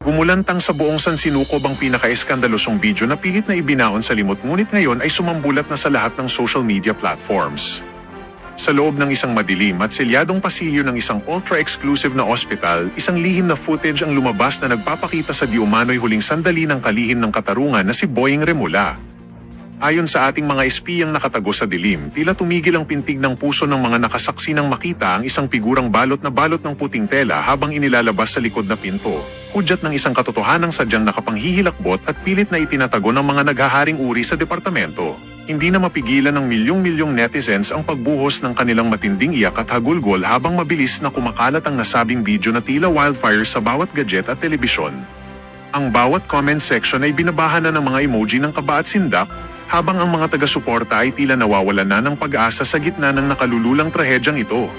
Gumulantang sa buong sansinukob ang pinaka-eskandalosong video na pilit na ibinaon sa limot ngunit ngayon ay sumambulat na sa lahat ng social media platforms. Sa loob ng isang madilim at selyadong pasilyo ng isang ultra-exclusive na ospital, isang lihim na footage ang lumabas na nagpapakita sa di umano'y huling sandali ng kalihim ng katarungan na si Boying Remula. Ayon sa ating mga espiyang nakatago sa dilim, tila tumigil ang pintig ng puso ng mga nakasaksi nang makita ang isang figurang balot ng puting tela habang inilalabas sa likod na pinto. Hudyat ng isang katotohanang sadyang nakapanghihilakbot at pilit na itinatago ng mga naghaharing uri sa departamento. Hindi na mapigilan ng milyong-milyong netizens ang pagbuhos ng kanilang matinding iyak at hagulgol habang mabilis na kumakalat ang nasabing video na tila wildfire sa bawat gadget at telebisyon. Ang bawat comment section ay binabahan na ng mga emoji ng kaba at sindak, habang ang mga taga-suporta ay tila nawawalan na ng pag-asa sa gitna ng nakalululang trahedyang ito.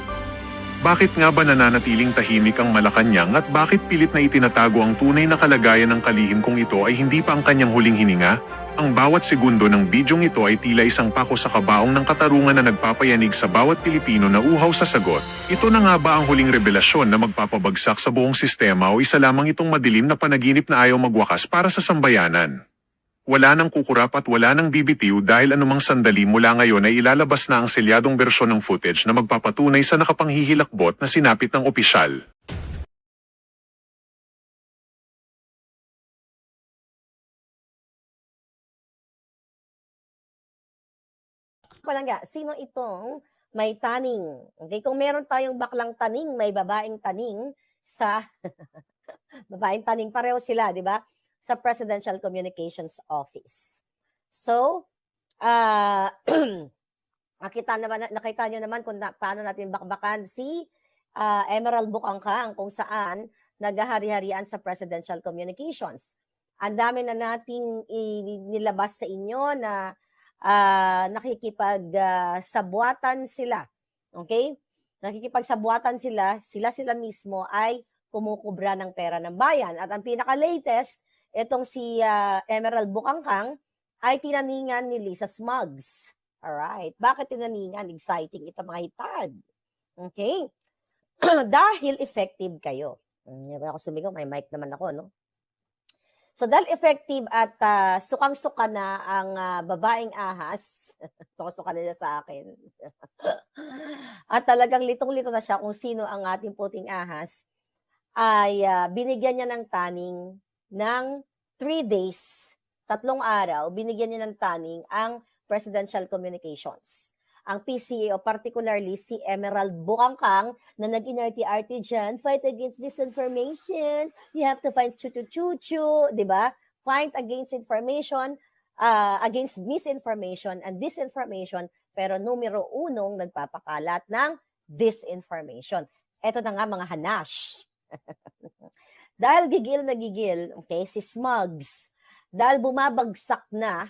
Bakit nga ba nananatiling tahimik ang Malacanang at bakit pilit na itinatago ang tunay na kalagayan ng kalihim kung ito ay hindi pa ang kanyang huling hininga? Ang bawat segundo ng bidyong ito ay tila isang pako sa kabaong ng katarungan na nagpapayanig sa bawat Pilipino na uhaw sa sagot. Ito na nga ba ang huling revelasyon na magpapabagsak sa buong sistema o isa lamang itong madilim na panaginip na ayaw magwakas para sa sambayanan? Wala nang kukurap at wala nang bibitiw dahil anumang sandali mula ngayon ay ilalabas na ang selyadong bersyon ng footage na magpapatunay sa nakapanghihilakbot na sinapit ng opisyal. Palangga, sino itong may taning? Okay, kung meron tayong baklang taning, may babaeng taning sa babaeng taning, pareho sila, di ba? Sa Presidential Communications Office. So, nakita nyo naman kung paano natin bakbakan si Emerald Bukangkang kung saan naghahari-harian sa Presidential Communications. Ang dami na nating nilabas sa inyo na nakikipag-sabwatan sila. Okay? Nakikipag-sabwatan sila mismo ay kumukubra ng pera ng bayan. At ang pinaka-latest, itong si Emerald Bukangkang ay tinaningan ni Lisa Smugs. Alright. Bakit tinaningan? Exciting ito mga hitad. Okay? Dahil effective kayo. Hindi ba ako sumigaw? May mic naman ako, no? So dahil effective at sukang-suka na ang babaeng ahas, sukang-suka nila sa akin. At talagang litong-lito na siya kung sino ang ating puting ahas, ay binigyan niya ng taning ng 3 days, 3 araw, binigyan niya ng taning ang Presidential Communications. Ang PCA o particularly si Emerald Bukangkang na nag-inarty-arty dyan, fight against disinformation, you have to fight chuchu-chuchu, di ba? Fight against information, against misinformation and disinformation, pero numero 1 nagpapakalat ng disinformation. Ito na nga mga hanash. Dahil gigil na gigil, okay, si Smugs, dahil bumabagsak na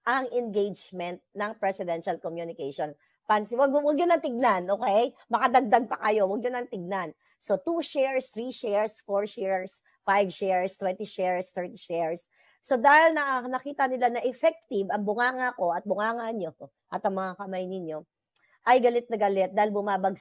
ang engagement ng Presidential Communication. Wag yun nang tignan, okay? Makadagdag pa kayo, wag yun nang tignan. So 2 shares, 3 shares, 4 shares, 5 shares, 20 shares, 30 shares. So dahil nakita nila na effective ang bunganga ko at bunganga nyo at ang mga kamay ninyo, ay galit na galit dahil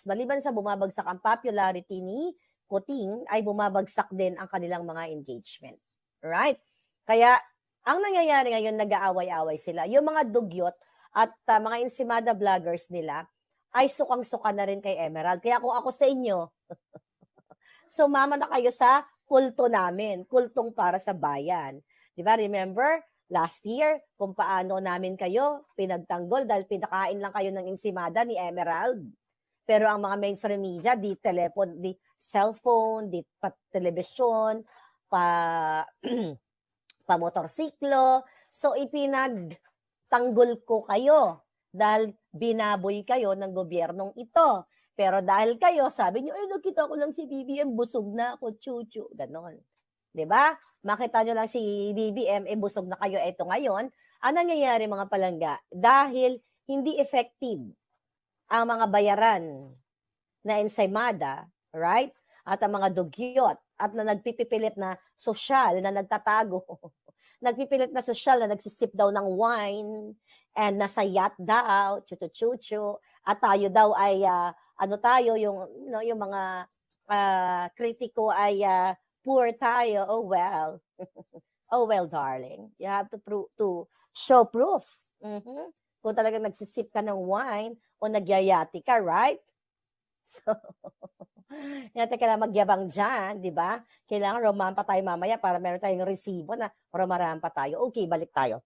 maliban sa bumabagsak ang popularity ni Kuting, ay bumabagsak din ang kanilang mga engagement. Right? Kaya, ang nangyayari ngayon, nag-aaway-away sila. Yung mga dugyot at mga insimada vloggers nila, ay sukang-suka na rin kay Emerald. Kaya kung ako sa inyo, sumama na kayo sa kulto namin, kultong para sa bayan. Di ba? Remember, last year, kung paano namin kayo pinagtanggol dahil pinakain lang kayo ng insimada ni Emerald. Pero ang mga mainstream media, di telepon, di cellphone, di telebisyon, motorsiklo. So ipinagtanggol ko kayo dahil binaboy kayo ng gobyernong ito. Pero dahil kayo, sabi niyo, ay nakita ko lang si BBM, busog na ako, chuchu, ganon. 'Di ba? Makita niyo lang si BBM, busog na kayo. Ito ngayon, ang nangyayari mga palangga, dahil hindi effective ang mga bayaran na ensaymada, right? At ang mga dugyot at na nagpipipilit na sosyal na nagtatago. Nagpipilit na sosyal na nagsisip daw ng wine and nasa yacht daw, chuchu-chuchu, at tayo daw ay yung mga kritiko ay poor tayo, oh well. Oh well, darling. You have to show proof. Mhm. Kung talagang nagsisip ka ng wine o nagyayati ka, right? So, yate ka na magyabang dyan, di ba? Kailangan romampa tayo mamaya para meron tayong resibo na romarampa tayo. Okay, balik tayo.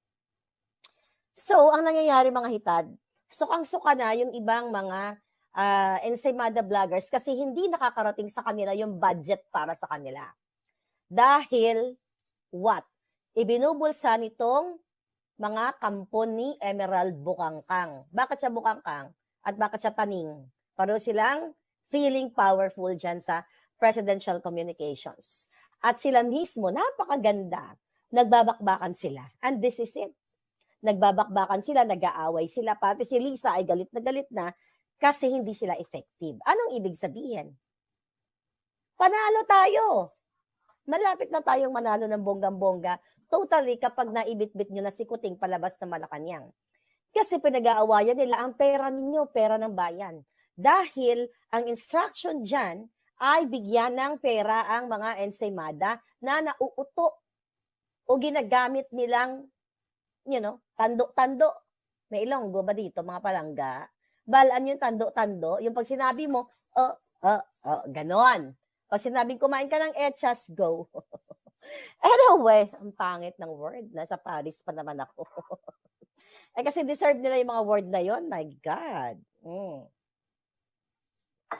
So, ang nangyayari mga hitad, sukang-suka na yung ibang mga ensaymada vloggers kasi hindi nakakarating sa kanila yung budget para sa kanila. Dahil, what? Ibinubulsa nitong mga kampo ni Emerald Bukangkang. Bakit siya Bukangkang? At bakit siya Taning? Pareho silang feeling powerful dyan sa presidential communications. At sila mismo, napakaganda, nagbabakbakan sila. And this is it. Nagbabakbakan sila, nag-aaway sila. Pati si Lisa ay galit na kasi hindi sila effective. Anong ibig sabihin? Panalo tayo. Malapit na tayong manalo ng bonggang-bongga, totally kapag naibitbit nyo na si Kuting palabas ng Malacanang. Kasi pinag-aawayan nila ang pera ninyo, pera ng bayan. Dahil ang instruction dyan ay bigyan ng pera ang mga ensaymada na nauuto o ginagamit nilang, tando-tando. May ilonggo ba dito, mga palangga? Balaan yung tando-tando, yung pag sinabi mo, ganon. Pag sinabing kumain ka ng echas, go. Anyway, ang pangit ng word. Nasa Paris pa naman ako. Kasi deserve nila yung mga word na yon. My God.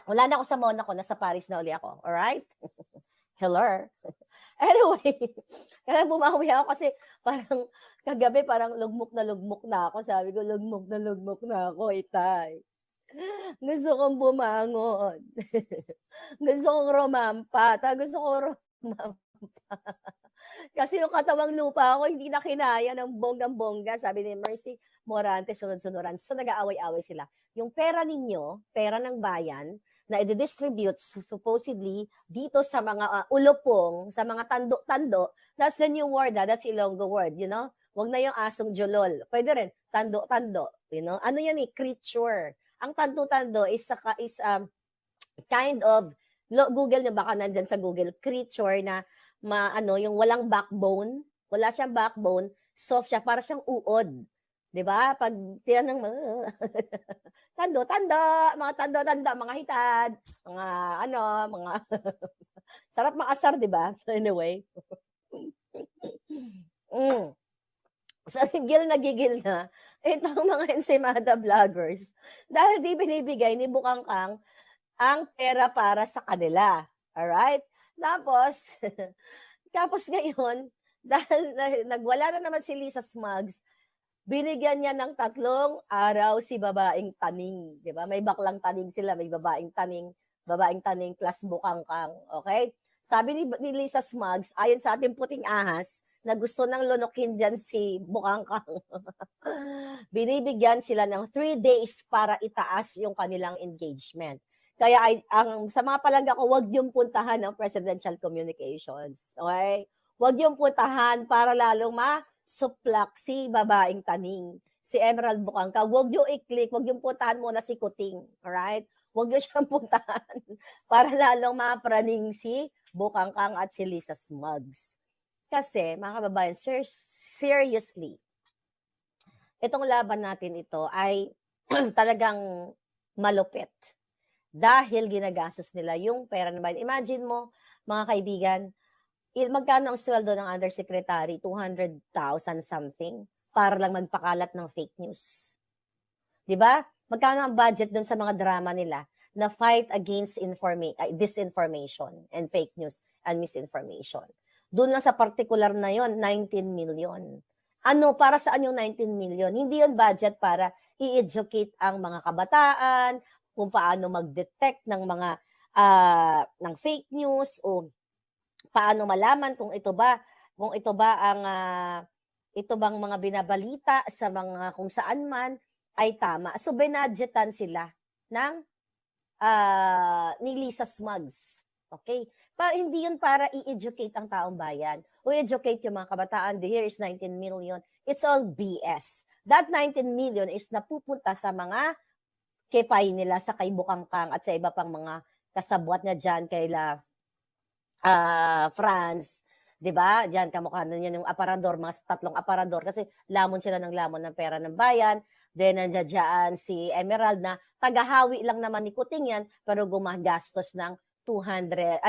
Wala na ako sa Monaco. Nasa Paris na uli ako. Alright? Hello. Anyway, kaya bumawi ako kasi parang kagabi parang lugmok na ako. Sabi ko, lugmok na ako, itay. Gusto kong bumangon. Gusto kong rumampa. Gusto kong rumampa. Kasi yung katawang lupa ako, hindi na kinaya ng bonggang-bongga. Sabi ni Mercy Morante, sunod-sunuran. So, nag-aaway-away sila. Yung pera ninyo, pera ng bayan, na i-distribute supposedly dito sa mga ulupong, sa mga tando-tando, that's the new word, that's Ilonggo word, Wag na yung asong jolol. Pwede rin, tando-tando, Ano yan creature. Ang tando-tando is kind of, Google nyo baka nandyan sa Google, creature na yung walang backbone, wala siyang backbone, soft siya, para siyang uod. 'Di ba? Pag tinanong mo, tando-tando, mga tando-tando, mga hitad, mga sarap makasar, 'di ba? Anyway. So, gigil na itong mga ensaymada vloggers dahil di binibigay ni Bukangkang ang pera para sa kanila. Alright? Tapos ngayon, dahil nagwala na naman si Lisa Smugs, binigyan niya ng 3 araw si babaeng Taning. Di ba? May baklang Taning sila, may babaeng Taning plus Bukangkang. Okay? Sabi ni Lisa Smugs, ayon sa ating puting ahas, na gusto nang lunukin dyan si Bukangkang, binibigyan sila ng 3 days para itaas yung kanilang engagement. Kaya sa mga palangga ko, wag yung puntahan ng presidential communications. Okay? Wag yung puntahan para lalong masuplak si babaeng Taning, si Emerald Bukangkang. Wag yung i-click, wag yung puntahan muna si Kuting. Alright? Wag yung siyang puntahan para lalong mapraning si Bukangkang at si Lisa Smugs. Kasi, mga kababayan, seriously, itong laban natin ito ay talagang malupit. Dahil ginagastos nila yung pera ng bayan. Imagine mo, mga kaibigan, magkano ang sweldo ng undersecretary? 200,000 something para lang magpakalat ng fake news. Diba? Magkano ang budget doon sa mga drama nila na fight against disinformation and fake news and misinformation? Doon lang sa particular na yon, 19 million. Para saan yung 19 million? Hindi yon budget para i-educate ang mga kabataan, kung paano mag-detect ng mga ng fake news o paano malaman kung ito ba ang ito bang mga binabalita sa mga kung saan man ay tama. So binadgetan sila ng ni Lisa Smugs. Okay? Hindi yun para i-educate ang taong bayan o educate yung mga kabataan. Here is 19 million. It's all BS. That 19 million is napupunta sa mga kepay nila sa kay Bukangkang at sa iba pang mga kasabwat na dyan France, 'di ba? Diyan kamukha na yan yung aparador, mga tatlong aparador kasi lamon sila ng lamon ng pera ng bayan. Then nandiyan dyan si Emerald na tagahawi lang naman ni Kuting yan pero gumagastos ng 200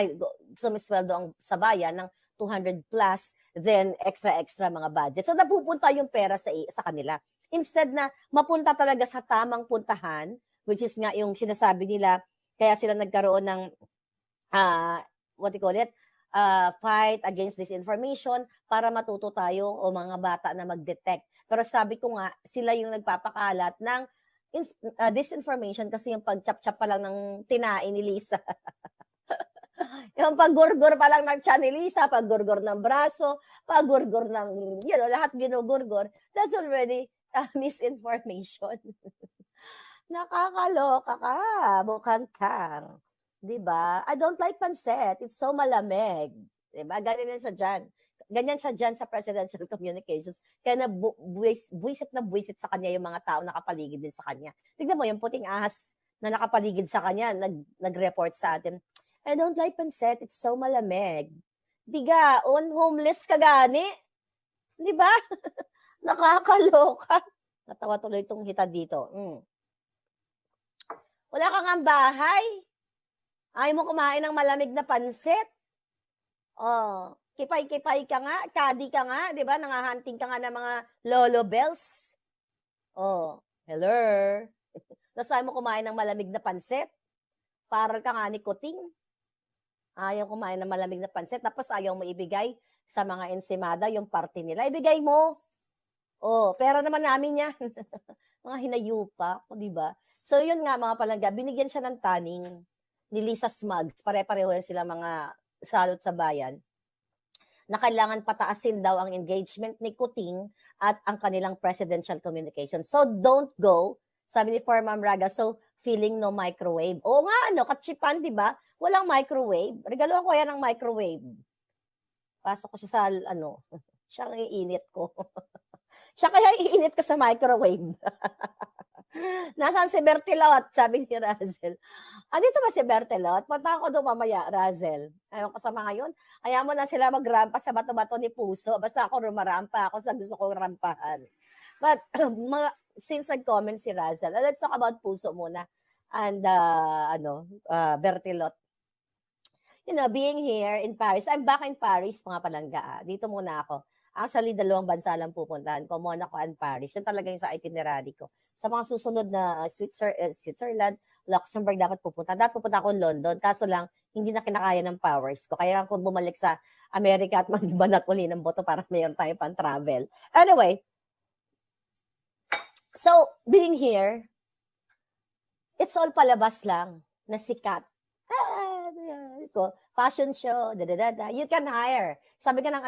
sumisweldo ang sa bayan ng 200 plus then extra mga budget. So napupunta yung pera sa kanila. Instead na mapunta talaga sa tamang puntahan, which is nga yung sinasabi nila kaya sila nagkaroon ng what do you call it? Fight against disinformation para matuto tayo o mga bata na mag-detect. Pero sabi ko nga, sila yung nagpapakalat ng disinformation kasi yung pag-chap-chap pa lang ng tinain ni Lisa. Yung paggurgur pa lang ng tiyan ni Lisa, paggurgur ng braso, paggurgur ng, lahat ginugurgur, that's already misinformation. Nakakaloka ka, bukang kang. Diba? I don't like pancit. It's so malamig. Diba? Ganyan sa dyan. Ganyan sa dyan sa presidential communications. Kaya buwisit na buwisit sa kanya yung mga tao nakapaligid din sa kanya. Tignan mo, yung puting ahas na nakapaligid sa kanya, nag-report sa atin, I don't like pancit. It's so malamig. Bigaon, homeless ka gani. Diba? Nakakaloka. Natawa tuloy itong hita dito. Wala kang ang bahay. Ayaw mo kumain ng malamig na pansit. Oh, kipay-kipay ka nga, kadi ka nga, 'di ba? Nangahunting ka nga ng mga lolo bells. Oh, hello. Nasaan mo kumain ng malamig na pansit? Paral ka nga ni Kuting. Ayaw kumain ng malamig na pansit, tapos ayaw mo ibigay sa mga ensimada yung party nila. Ibigay mo. Oh, pera naman namin yan. Mga hinayupa, 'di ba? So, yun nga mga palangga, binigyan siya ng taning ni Lisa Smugs, pare-pareho sila mga salot sa bayan, na kailangan pataasin daw ang engagement ni Kuting at ang kanilang presidential communication. So, don't go, sabi ni Ma'am Raga, so feeling no microwave. Oo nga, katsipan, di ba? Walang microwave. Regalo ko yan ng microwave. Pasok ko siya sa, siya ang iinit ko. Siya kaya iinit ko sa microwave. Nasaan si Bertilot? Sabi ni Razel. Dito ba si Bertilot? Punta ako doon mamaya, Razel. Ayaw ko sa mga yun. Ayaw mo na sila magrampa sa bato-bato ni Puso. Basta ako rumarampa. Ako sa gusto kong rampahan. But, since nag-comment si Razel, let's talk about Puso muna. And, Bertilot. Being here in Paris. I'm back in Paris, mga palangga. Dito muna ako. Actually, 2 bansa lang pupuntahan ko, Monaco and Paris. Yun talaga yung sa itinerary ko. Sa mga susunod na Switzerland, Luxembourg dapat pupunta. Dapat pupunta ako London. Kaso lang, hindi na kinakaya ng powers ko. Kaya ako bumalik sa Amerika at magbanat uli ng boto para mayroon tayo pang travel. Anyway, so, being here, it's all palabas lang na sikat. Fashion show, you can hire. Sabi ka ng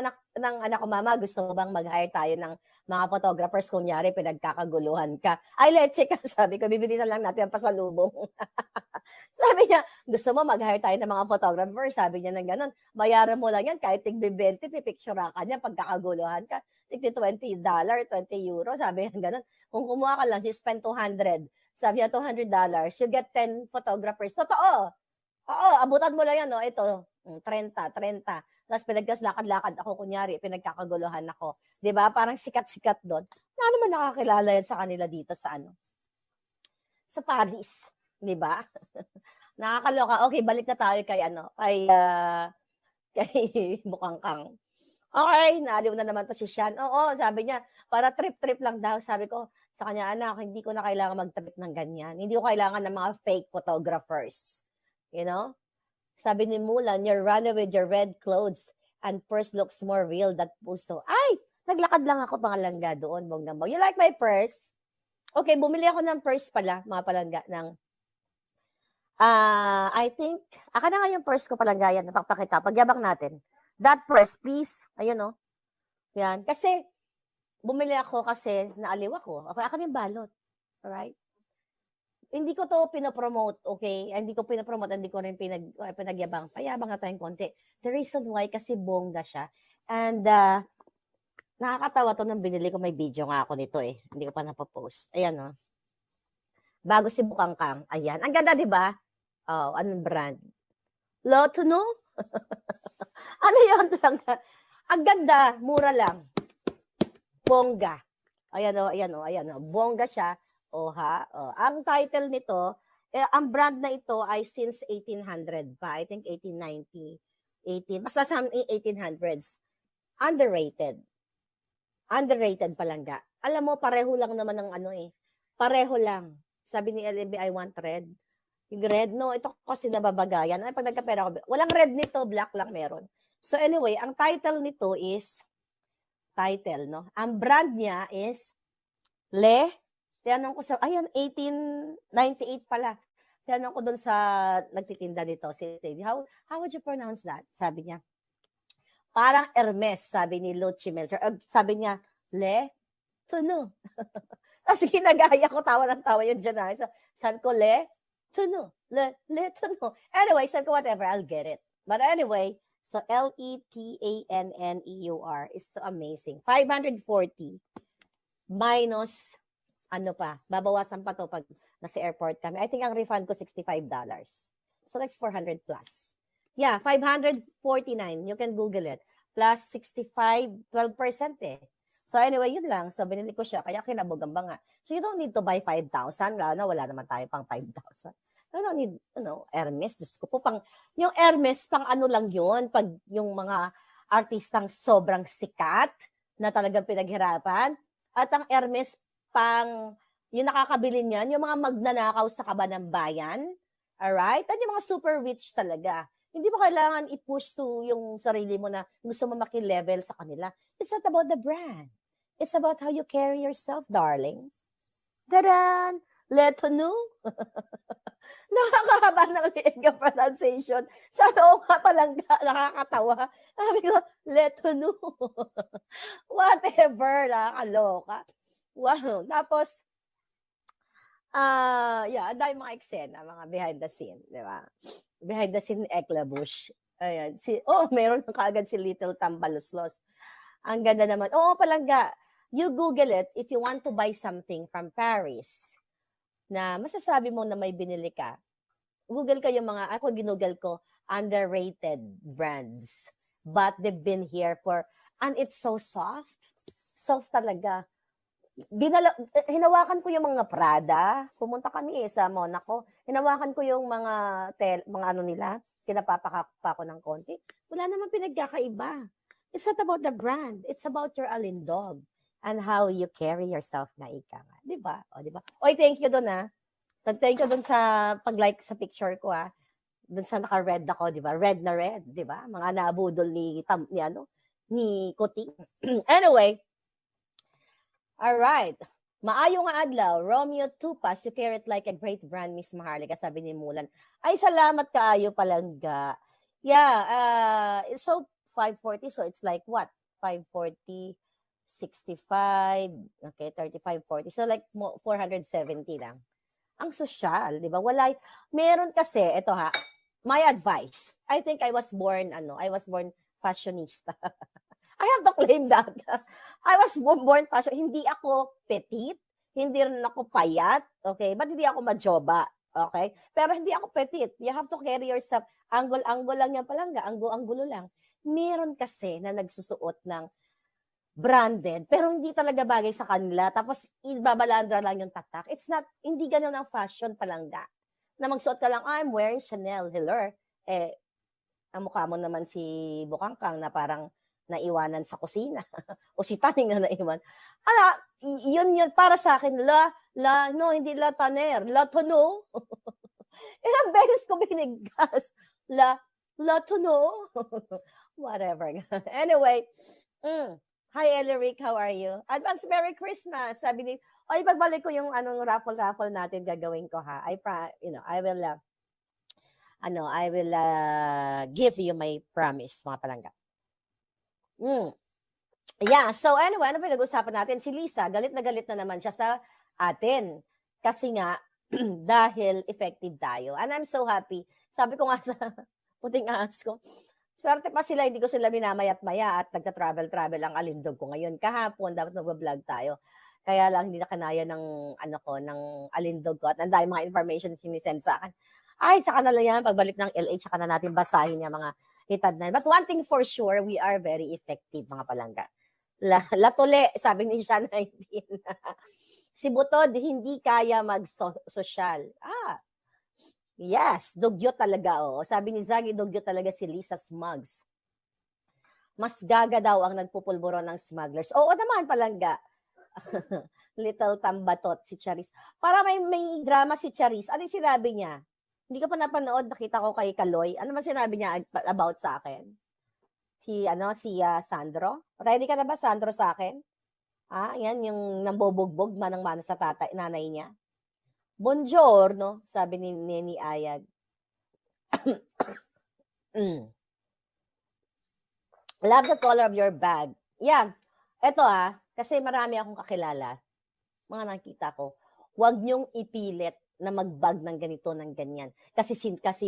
anak ko, mama, gusto mo bang mag-hire tayo ng mga photographers? Kunyari, pinagkakaguluhan ka. Ay, leche ka. Sabi ko, bibili na lang natin ang pasalubong. Sabi niya, gusto mo mag-hire tayo ng mga photographers? Sabi niya ng ganun. Bayaran mo lang yan, kahit tig-20, pipicture ka niya, pagkakaguluhan ka. $20, €20. Sabi niya ganun. Kung kumuha ka lang, you spend $200. Sabi niya, $200, you get 10 photographers. Totoo. Oo, abutan mo lang yan, no? Ito, 30. Tapos lakad-lakad ako, kunyari, pinagkakaguluhan ako. 'Di ba? Parang sikat-sikat doon. Na naman nakakilala yan sa kanila dito sa sa Paris. 'Di ba? Nakakaloka. Okay, balik na tayo kay kay Bukangkang. Okay, naaliw na naman to si Sean. Oo, sabi niya, para trip-trip lang daw. Sabi ko sa kanya, anak, hindi ko na kailangan mag-trip ng ganyan. Hindi ko kailangan ng mga fake photographers. You know? Sabi ni Mulan, you're running with your red clothes and purse looks more real than Puso. Ay! Naglakad lang ako mga langga doon, bong nang bong. You like my purse? Okay, bumili ako ng purse pala, mga palangga, ng I think, aka na nga yung purse ko palangga yan, napapakita. Pagyabang natin. That purse, please. Ayun, no? Yan. Kasi, bumili ako kasi naaliw ako. Okay, aka na yung balot. Alright? Hindi ko to pinopromote, okay? Hindi ko pinopromote, hindi ko rin pinagyabang. Payabang na tayong konti. The reason why, kasi bongga siya. And, nakakatawa to nang binili ko, may video nga ako nito eh. Hindi ko pa napopost. Ayan, no? Bago si Bukangkang. Ayan. Ang ganda, di ba? Oh, anong brand? Lotto, no? Ano yun lang? Ang ganda, mura lang. Bongga. Ayan o, ayan o, ayan o. Bongga siya. O ha? O. Ang title nito, ang brand na ito ay since 1800 pa. I think 1890. Basta sa 1800s. Underrated. Underrated palangga. Alam mo, pareho lang naman ng ano eh. Pareho lang. Sabi ni LMB, I want red. Yung red, no, ito kasi nababagayan. Ay, pag nagkapera ko, walang red nito, black lang meron. So anyway, ang title nito is, no? Ang brand niya is tinanong ko sa, ayun, 1898 pala. Tinanong ko dun sa nagtitinda nito, si Sadie, how would you pronounce that? Sabi niya, parang Hermes, sabi ni Luchi Melcher. Sabi niya, Tuno. Tapos ginagaya ko, tawa ng tawa yung dyan. Sabi ko, Tuno. Tuno. Anyway, sabi ko, whatever, I'll get it. But anyway, so Letanenneur is so amazing. 540 minus, ano pa, babawasan pa to pag nasa airport kami. I think ang refund ko $65. So that's 400 plus. Yeah, 549. You can Google it. Plus 65, 12% eh. So anyway, yun lang. So binili ko siya. Kaya kinabugamba nga. So you don't need to buy 5,000. Wala naman tayo pang 5,000. You don't need, Hermes. Diyos ko po, yung Hermes, pang ano lang yun. Pag yung mga artistang sobrang sikat na talagang pinaghirapan. At ang Hermes, yung nakakabili niyan, yung mga magnanakaw sa kaba ng bayan. Alright? At yung mga super rich talaga. Hindi mo kailangan i-push to yung sarili mo na gusto mo maki-level sa kanila. It's not about the brand. It's about how you carry yourself, darling. Daran! Letonu! Nakakahaba ng liga pronunciation. Sabi ko nga palang nakakatawa. Sabi ko, Letonu. Whatever, nakakaloka. Wow. Tapos, ang dahil mga eksena, mga behind the scene, di ba? Behind the scene ni Ekla Bush. Ayan. Meron na kaagad si Little Tambaluslos. Ang ganda naman. Palangga. You Google it if you want to buy something from Paris na masasabi mo na may binili ka. Google ko yung mga, ako ginugol ko, underrated brands. But they've been here and it's so soft. Soft talaga. Hinawakan ko yung mga Prada. Pumunta kami sa Monaco. Hinawakan ko yung mga ano nila. Kinapapakapa ko ng konti. Wala naman pinagkakaiba. It's not about the brand. It's about your alindog and how you carry yourself na ika nga. Diba? Diba? Oy, thank you doon Thank you doon sa pag-like sa picture ko Doon sa naka-red ako, diba? Red na red, diba? Mga nabudol ni Kuting. Anyway, alright. Maayong nga adlaw, Romeo Tupas, you carry it like a great brand, Miss Maharlika, sabi ni Mulan. Ay, salamat kaayo palangga. Yeah, so 540, so it's like what? 540, 65, okay, 35, 40. So like 470 lang. Ang sosyal, di ba? Meron kasi, ito my advice. I think I was born fashionista. I have to claim that. I was born fashion. Hindi ako petite, hindi rin ako payat, okay? But hindi ako majoba, okay? Pero hindi ako petite. You have to carry yourself. Angle-angle lang yan palangga. Angle-angulo lang. Meron kasi na nagsusuot ng branded, pero hindi talaga bagay sa kanila. Tapos, ibabalandra lang yung tatak. It's not, hindi ganun ang fashion palangga. Na magsuot ka lang, I'm wearing Chanel, Hiller. Ang mukha mo naman si Bukangkang na parang naiwanan sa kusina. O si Taning na naiwan. Yun, para sa akin, no, hindi la taner, la tono. Ilang beses ko binigas. La tono. Whatever. Anyway, hi, Elric, how are you? Advance Merry Christmas. Sabi ni, pagbalik ko yung raffle natin gagawin ko I will give you my promise, mga palangga. Yeah, so anyway, ano pinag-usapan natin? Si Lisa, galit na naman siya sa atin. Kasi nga, dahil effective tayo. And I'm so happy. Sabi ko nga sa puting ahas ko, swerte pa sila, hindi ko sila minamayat-maya at nagta-travel ang alindog ko ngayon. Kahapon, dapat mag-vlog tayo. Kaya lang, hindi na kanaya ng alindog ko. At ang dahil mga information sinisend sa akin. Ay, saka na lang yan, pagbalik ng LA, saka na natin basahin yung mga hitad na. But one thing for sure, we are very effective, mga palangga. Latuli, sabi ni Sean 19. Si Butod, hindi kaya mag-social. Yes, dugyo talaga. Sabi ni Zaggy, dugyo talaga si Lisa Smugs. Mas gaga daw ang nagpupulburo ng smugglers. Oo naman, palangga. Little tambatot si Charis. Para may drama si Charis. Ano yung sinabi niya? Hindi ko pa napanood, nakita ko kay Kaloy. Ano man sinabi niya about sa akin? Si Sandro? Ready ka na ba, Sandro, sa akin? Yan yung nambobogbog manang-mana sa nanay niya. Buongiorno, sabi ni Neni Ayag. Love the color of your bag. Yeah. Ito kasi marami akong kakilala. Mga nakita ko. Huwag niyong ipilit na mag-bag ng ganito, ng ganyan. Kasi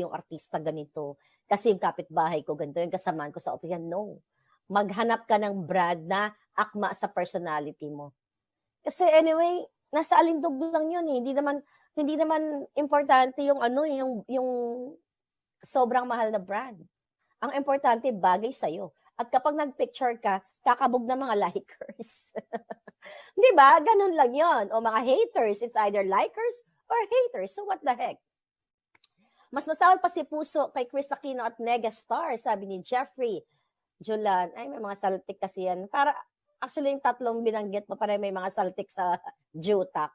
yung artista ganito. Kasi yung kapitbahay ko ganito. Yung kasamaan ko sa opisina. No. Maghanap ka ng brand na akma sa personality mo. Kasi anyway, nasa alindog lang yun eh. Hindi naman importante yung yung sobrang mahal na brand. Ang importante, bagay sa'yo. At kapag nag-picture ka, kakabog na mga likers. Di ba? Ganun lang yon. O mga haters, it's either likers or haters. So what the heck? Mas masawal pa si Puso kay Chris Aquino at Negastar, sabi ni Jeffrey Julan. Ay, may mga saltik kasi yan. Actually, yung tatlong binanggit mo, para may mga saltik sa Jutak.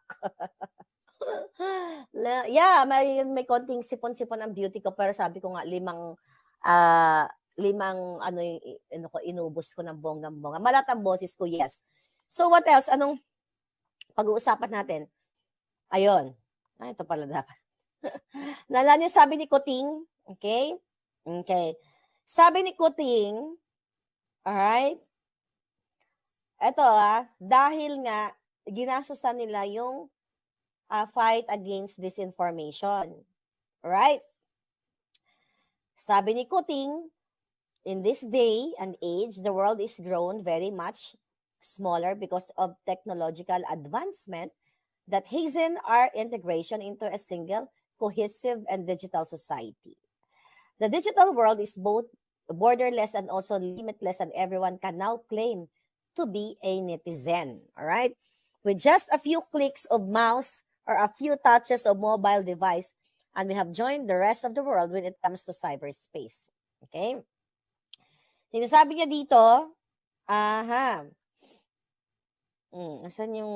Yeah, may konting sipon-sipon ang beauty ko, pero sabi ko nga, limang inubos ko ng bonggang-bonga. Malat ang boses ko, yes. So what else? Anong pag-uusapan natin? Ayun. Ito pala dapat. Nalala niyo sabi ni Kuting? Okay? Okay. Sabi ni Kuting, alright? Ito dahil nga ginasusan nila yung fight against disinformation. Alright? Sabi ni Kuting, in this day and age, the world is grown very much smaller because of technological advancement that hasten our integration into a single, cohesive, and digital society. The digital world is both borderless and also limitless, and everyone can now claim to be a netizen. All right? With just a few clicks of mouse or a few touches of mobile device, and we have joined the rest of the world when it comes to cyberspace. Okay? Sinasabi niya dito, asan yung,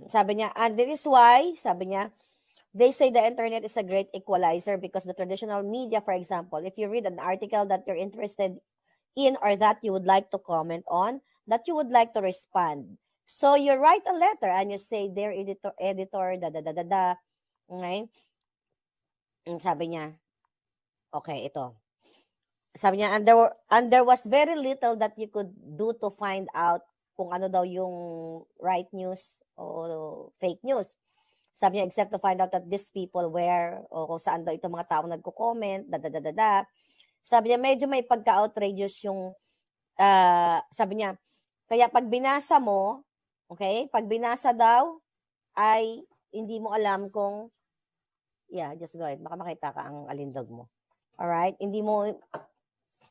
sabi niya, and this is why, sabi niya, they say the internet is a great equalizer because the traditional media, for example, if you read an article that you're interested in or that you would like to comment on, that you would like to respond. So you write a letter and you say, dear editor, Okay? Sabi niya, okay, ito. Sabi niya, and there was very little that you could do to find out kung ano daw yung right news o fake news. Sabi niya, except to find out that these people were, o kung saan daw itong mga tao nagko-comment, Sabi niya, medyo may pagka-outrageous yung, sabi niya, kaya pag binasa mo, okay, pag binasa daw, ay hindi mo alam kung, just go ahead, baka makita ka ang alindog mo. Alright, hindi mo,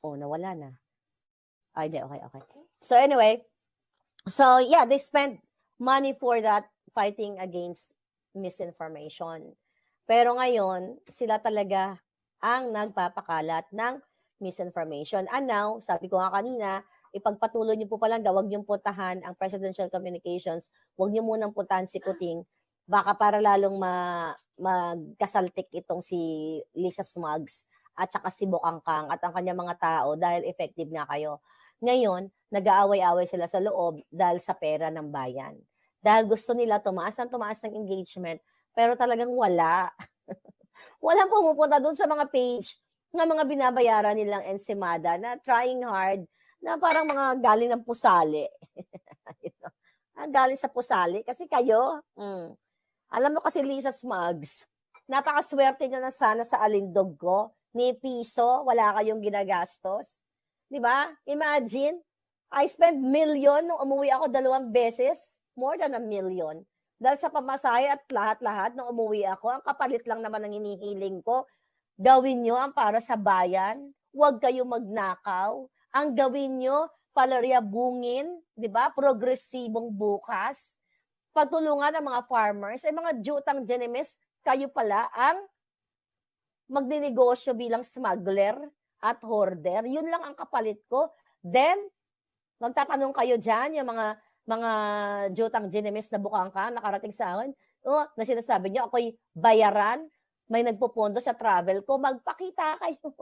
nawala na. Hindi, okay. So anyway, they spend money for that, fighting against misinformation. Pero ngayon, sila talaga ang nagpapakalat ng misinformation. And now, sabi ko nga kanina, ipagpatuloy niyo po palang, huwag niyong puntahan ang presidential communications, huwag niyo munang puntahan si Kuting, baka para lalong magkasaltik itong si Lisa Smugs at saka si Bokangkang at ang kanyang mga tao dahil effective nga kayo. Ngayon, nag-aaway-away sila sa loob dahil sa pera ng bayan. Dahil gusto nila tumaas ng engagement, pero talagang wala. Walang pumupunta doon sa mga page ng mga binabayaran nilang ensimada na trying hard, na parang mga galing ng pusali. Galing sa pusali. Kasi kayo, alam mo kasi Lisa Smugs, napakaswerte nyo na sana sa alindog ko. Ni piso, wala kayong ginagastos. Diba? Imagine, I spent million nung umuwi ako 2 beses. More than 1 million. Dahil sa pamasahe at lahat-lahat nung umuwi ako, ang kapalit lang naman ng hinihiling ko, gawin nyo ang para sa bayan, huwag kayo magnakaw, ang gawin nyo, palaryabungin, di ba? Progresibong bukas, pagtulungan ng mga farmers, ay mga jutang genemes, kayo pala ang magninegosyo bilang smuggler at hoarder. Yun lang ang kapalit ko. Then, magtatanong kayo dyan, yung mga jutang genemes na bukangka, nakarating sa akin, na sinasabi nyo, ako'y bayaran, may nagpupondo sa travel ko, magpakita kayo.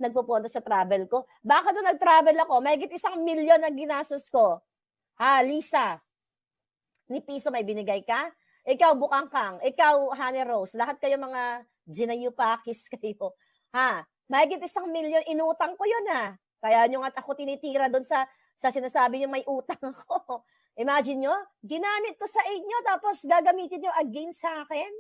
Nagpupondo sa travel ko. Baka doon nag-travel ako, may higit 1 milyon ang ginastos ko. Ha, Lisa, ni piso may binigay ka? Ikaw, Bukangkang, ikaw, Honey Rose, lahat kayo mga ginayupakis kayo. Ha, may higit 1 milyon, inutang ko yun ha. Kaya nyo nga ako tinitira doon sa sinasabi nyo may utang ako. Imagine nyo, ginamit ko sa inyo tapos gagamitin nyo against sa akin.